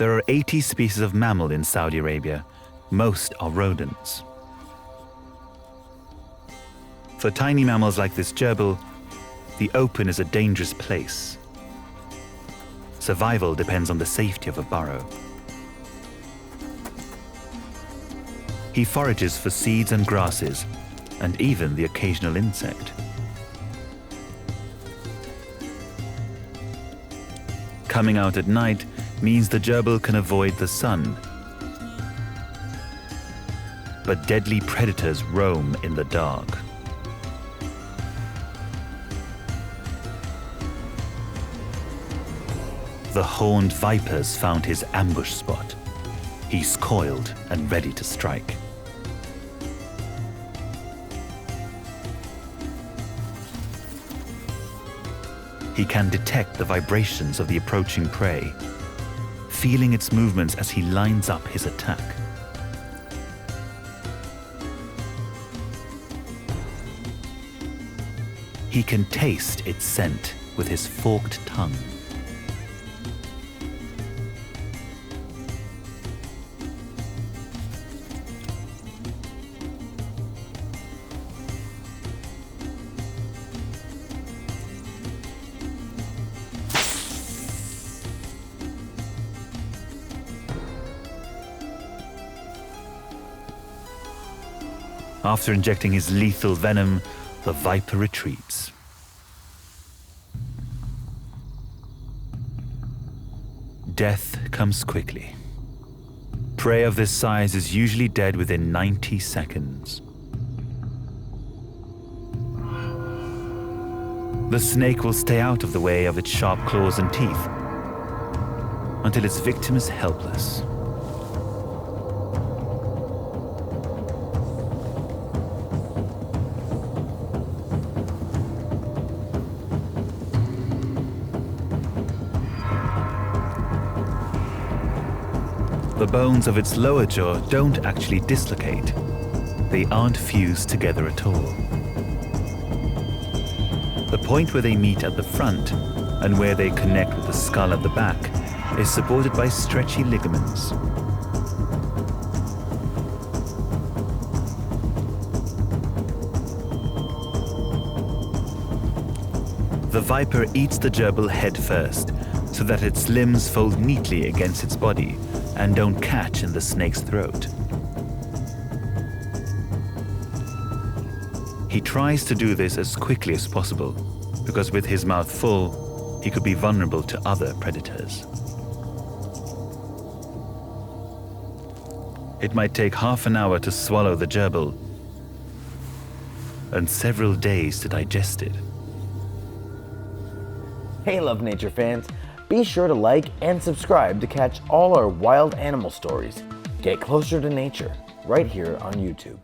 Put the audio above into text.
There are 80 species of mammal in Saudi Arabia. Most are rodents. For tiny mammals like this gerbil, the open is a dangerous place. Survival depends on the safety of a burrow. He forages for seeds and grasses, and even the occasional insect. Coming out at night means the gerbil can avoid the sun. But deadly predators roam in the dark. The horned vipers found his ambush spot. He's coiled and ready to strike. He can detect the vibrations of the approaching prey, feeling its movements as he lines up his attack. He can taste its scent with his forked tongue. After injecting his lethal venom, the viper retreats. Death comes quickly. Prey of this size is usually dead within 90 seconds. The snake will stay out of the way of its sharp claws and teeth until its victim is helpless. The bones of its lower jaw don't actually dislocate. They aren't fused together at all. The point where they meet at the front and where they connect with the skull at the back is supported by stretchy ligaments. The viper eats the gerbil head first, so that its limbs fold neatly against its body and don't catch in the snake's throat. He tries to do this as quickly as possible, because with his mouth full, he could be vulnerable to other predators. It might take half an hour to swallow the gerbil and several days to digest it. Hey Love Nature fans, be sure to like and subscribe to catch all our wild animal stories. Get closer to nature right here on YouTube.